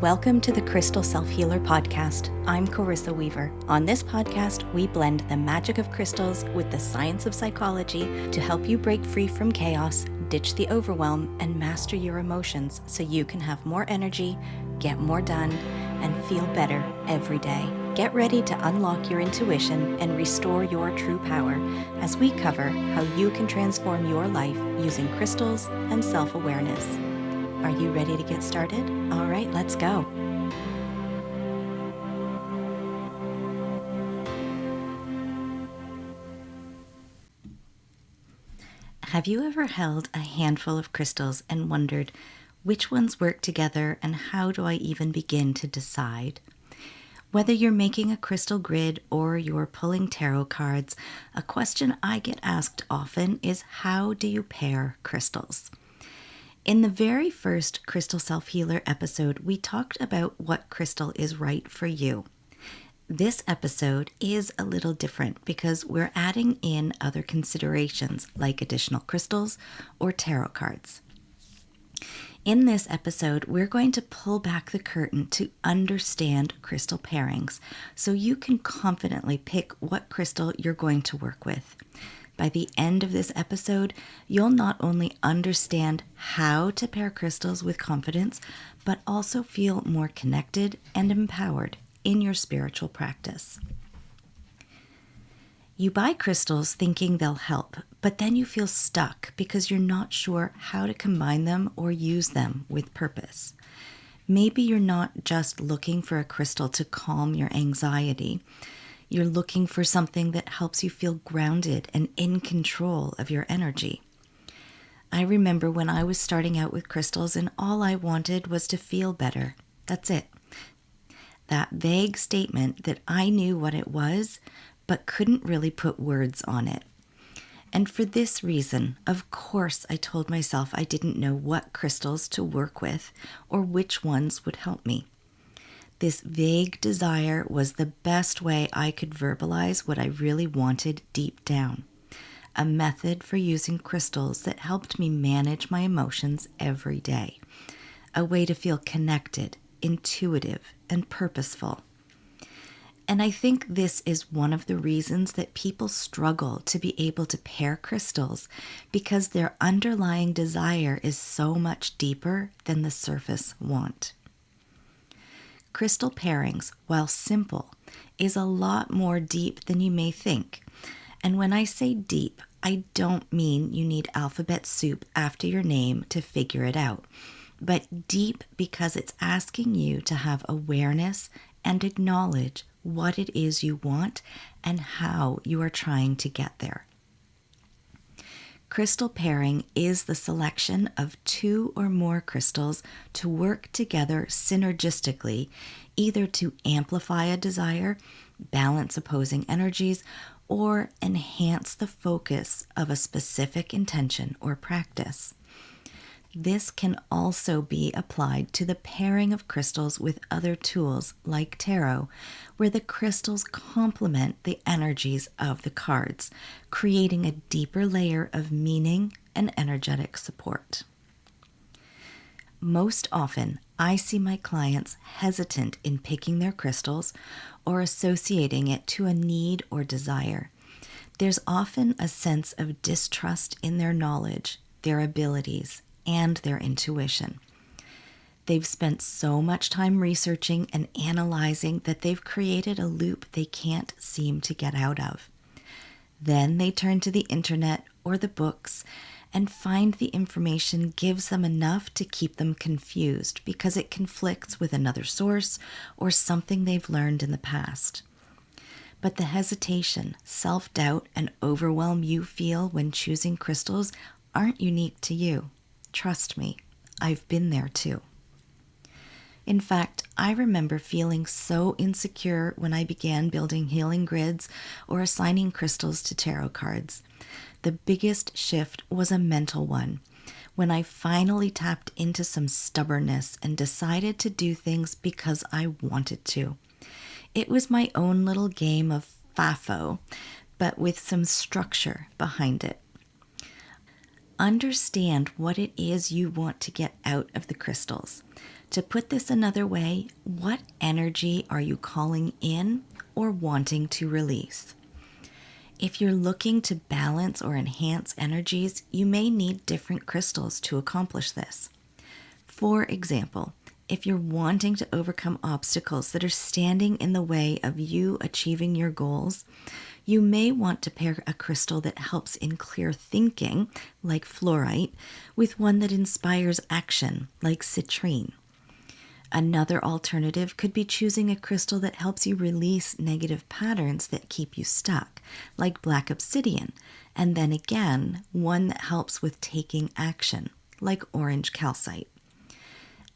Welcome to the Crystal Self-Healer Podcast. I'm Carissa Weaver. On this podcast, we blend the magic of crystals with the science of psychology to help you break free from chaos, ditch the overwhelm, and master your emotions so you can have more energy, get more done, and feel better every day. Get ready to unlock your intuition and restore your true power as we cover how you can transform your life using crystals and self-awareness. Are you ready to get started? All right, let's go. Have you ever held a handful of crystals and wondered which ones work together and how do I even begin to decide? Whether you're making a crystal grid or you're pulling tarot cards, a question I get asked often is how do you pair crystals? In the very first Crystal Self-Healer episode, we talked about what crystal is right for you. This episode is a little different because we're adding in other considerations like additional crystals or tarot cards. In this episode, we're going to pull back the curtain to understand crystal pairings so you can confidently pick what crystal you're going to work with. By the end of this episode, you'll not only understand how to pair crystals with confidence, but also feel more connected and empowered in your spiritual practice. You buy crystals thinking they'll help, but then you feel stuck because you're not sure how to combine them or use them with purpose. Maybe you're not just looking for a crystal to calm your anxiety. You're looking for something that helps you feel grounded and in control of your energy. I remember when I was starting out with crystals and all I wanted was to feel better. That's it. That vague statement that I knew what it was, but couldn't really put words on it. And for this reason, of course, I told myself I didn't know what crystals to work with or which ones would help me. This vague desire was the best way I could verbalize what I really wanted deep down. A method for using crystals that helped me manage my emotions every day. A way to feel connected, intuitive, and purposeful. And I think this is one of the reasons that people struggle to be able to pair crystals because their underlying desire is so much deeper than the surface want. Crystal pairings, while simple, is a lot more deep than you may think. And when I say deep, I don't mean you need alphabet soup after your name to figure it out, but deep because it's asking you to have awareness and acknowledge what it is you want and how you are trying to get there. Crystal pairing is the selection of two or more crystals to work together synergistically, either to amplify a desire, balance opposing energies, or enhance the focus of a specific intention or practice. This can also be applied to the pairing of crystals with other tools like tarot, where the crystals complement the energies of the cards, creating a deeper layer of meaning and energetic support. Most often, I see my clients hesitant in picking their crystals or associating it to a need or desire. There's often a sense of distrust in their knowledge, their abilities, and their intuition. They've spent so much time researching and analyzing that they've created a loop they can't seem to get out of. Then they turn to the internet or the books and find the information gives them enough to keep them confused because it conflicts with another source or something they've learned in the past. But the hesitation, self-doubt, and overwhelm you feel when choosing crystals aren't unique to you. Trust me, I've been there too. In fact, I remember feeling so insecure when I began building healing grids or assigning crystals to tarot cards. The biggest shift was a mental one, when I finally tapped into some stubbornness and decided to do things because I wanted to. It was my own little game of FAFO, but with some structure behind it. Understand what it is you want to get out of the crystals. To put this another way, what energy are you calling in or wanting to release? If you're looking to balance or enhance energies, you may need different crystals to accomplish this. For example, if you're wanting to overcome obstacles that are standing in the way of you achieving your goals, you may want to pair a crystal that helps in clear thinking, like fluorite, with one that inspires action, like citrine. Another alternative could be choosing a crystal that helps you release negative patterns that keep you stuck, like black obsidian, and then again, one that helps with taking action, like orange calcite.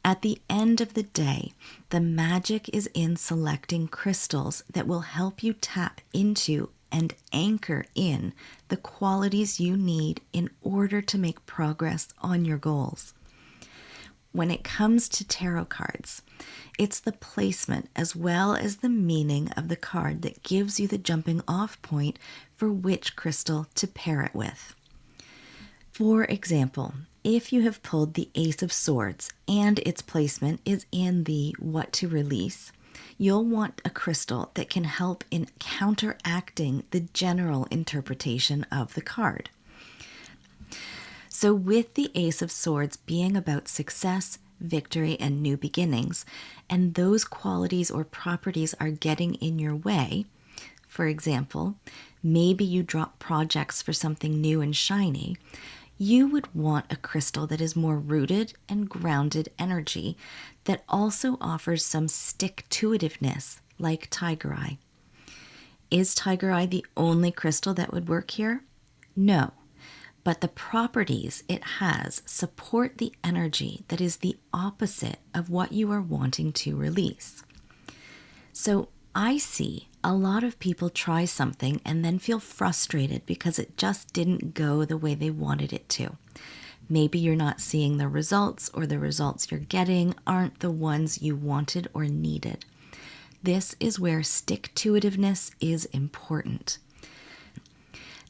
At the end of the day, the magic is in selecting crystals that will help you tap into and anchor in the qualities you need in order to make progress on your goals. When it comes to tarot cards, it's the placement as well as the meaning of the card that gives you the jumping off point for which crystal to pair it with. For example, if you have pulled the Ace of Swords and its placement is in the what to release, you'll want a crystal that can help in counteracting the general interpretation of the card. So with the Ace of Swords being about success, victory, and new beginnings, and those qualities or properties are getting in your way, for example, maybe you drop projects for something new and shiny, you would want a crystal that is more rooted and grounded energy that also offers some stick-to-itiveness, like tiger eye. Is tiger eye the only crystal that would work here? No. But the properties it has support the energy that is the opposite of what you are wanting to release. So I see a lot of people try something and then feel frustrated because it just didn't go the way they wanted it to. Maybe you're not seeing the results, or the results you're getting aren't the ones you wanted or needed. This is where stick-to-itiveness is important.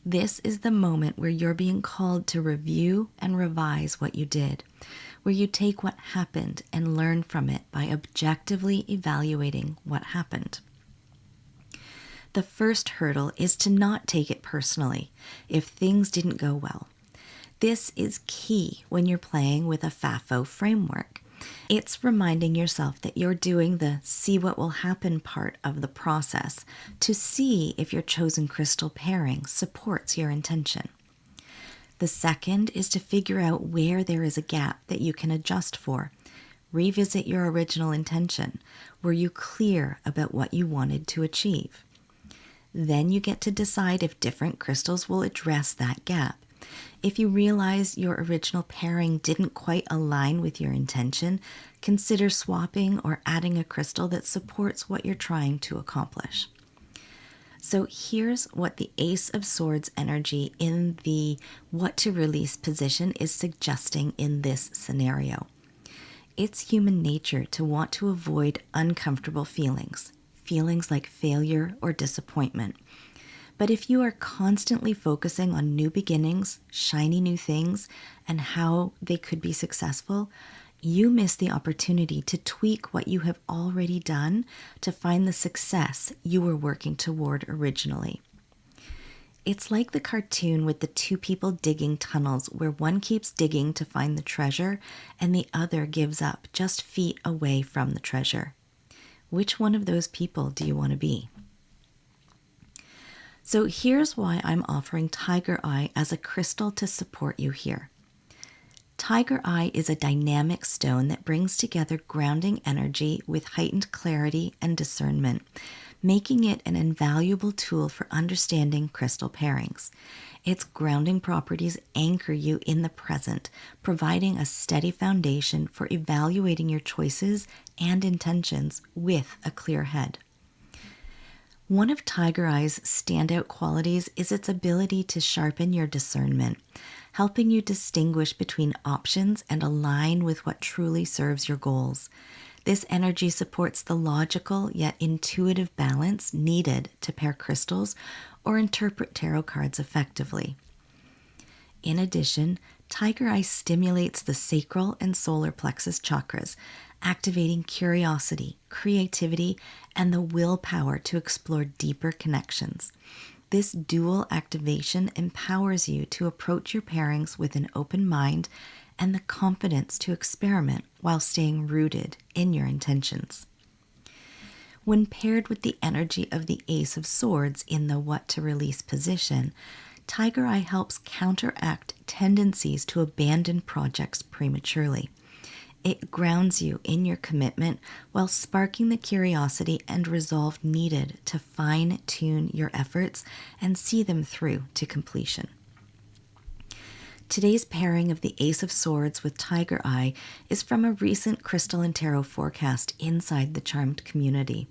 This is the moment where you're being called to review and revise what you did, where you take what happened and learn from it by objectively evaluating what happened. The first hurdle is to not take it personally if things didn't go well. This is key when you're playing with a FAFO framework. It's reminding yourself that you're doing the see what will happen part of the process to see if your chosen crystal pairing supports your intention. The second is to figure out where there is a gap that you can adjust for. Revisit your original intention. Were you clear about what you wanted to achieve? Then you get to decide if different crystals will address that gap. If you realize your original pairing didn't quite align with your intention, consider swapping or adding a crystal that supports what you're trying to accomplish. So here's what the Ace of Swords energy in the what to release position is suggesting in this scenario. It's human nature to want to avoid uncomfortable feelings like failure or disappointment. But if you are constantly focusing on new beginnings, shiny new things, and how they could be successful, you miss the opportunity to tweak what you have already done to find the success you were working toward originally. It's like the cartoon with the two people digging tunnels where one keeps digging to find the treasure and the other gives up just feet away from the treasure. Which one of those people do you want to be? So here's why I'm offering Tiger Eye as a crystal to support you here. Tiger Eye is a dynamic stone that brings together grounding energy with heightened clarity and discernment, making it an invaluable tool for understanding crystal pairings. Its grounding properties anchor you in the present, providing a steady foundation for evaluating your choices and intentions with a clear head. One of Tiger Eye's standout qualities is its ability to sharpen your discernment, helping you distinguish between options and align with what truly serves your goals. This energy supports the logical yet intuitive balance needed to pair crystals or interpret tarot cards effectively. In addition, Tiger Eye stimulates the sacral and solar plexus chakras, activating curiosity, creativity, and the willpower to explore deeper connections. This dual activation empowers you to approach your pairings with an open mind and the confidence to experiment while staying rooted in your intentions. When paired with the energy of the Ace of Swords in the what to release position, Tiger Eye helps counteract tendencies to abandon projects prematurely. It grounds you in your commitment while sparking the curiosity and resolve needed to fine-tune your efforts and see them through to completion. Today's pairing of the Ace of Swords with Tiger Eye is from a recent crystal and tarot forecast inside the Charmed community.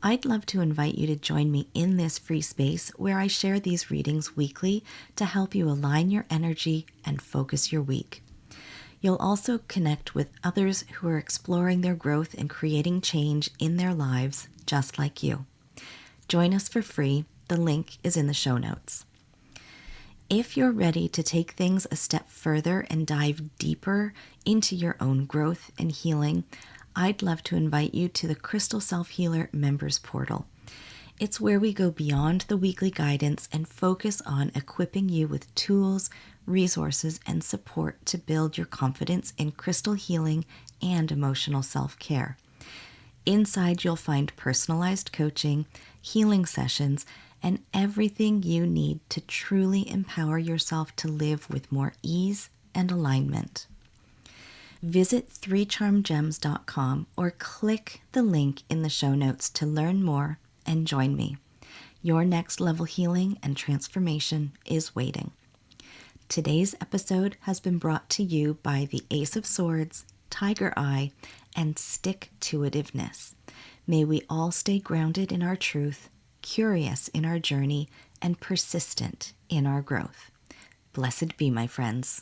I'd love to invite you to join me in this free space where I share these readings weekly to help you align your energy and focus your week. You'll also connect with others who are exploring their growth and creating change in their lives just like you. Join us for free. The link is in the show notes. If you're ready to take things a step further and dive deeper into your own growth and healing, I'd love to invite you to the Crystal Self Healer Members Portal. It's where we go beyond the weekly guidance and focus on equipping you with tools, resources, and support to build your confidence in crystal healing and emotional self-care. Inside, you'll find personalized coaching, healing sessions, and everything you need to truly empower yourself to live with more ease and alignment. Visit 3charmgems.com or click the link in the show notes to learn more and join me. Your next level healing and transformation is waiting. Today's episode has been brought to you by the Ace of Swords, Tiger Eye, and Stick-to-itiveness. May we all stay grounded in our truth, curious in our journey, and persistent in our growth. Blessed be, my friends.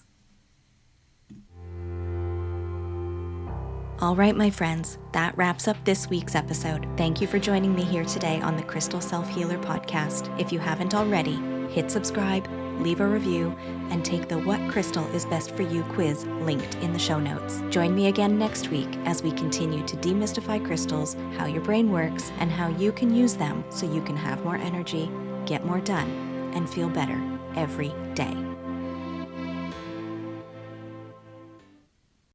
All right, my friends, that wraps up this week's episode. Thank you for joining me here today on the Crystal Self Healer podcast. If you haven't already, hit subscribe, leave a review, and take the What Crystal is Best for You quiz linked in the show notes. Join me again next week as we continue to demystify crystals, how your brain works, and how you can use them so you can have more energy, get more done, and feel better every day.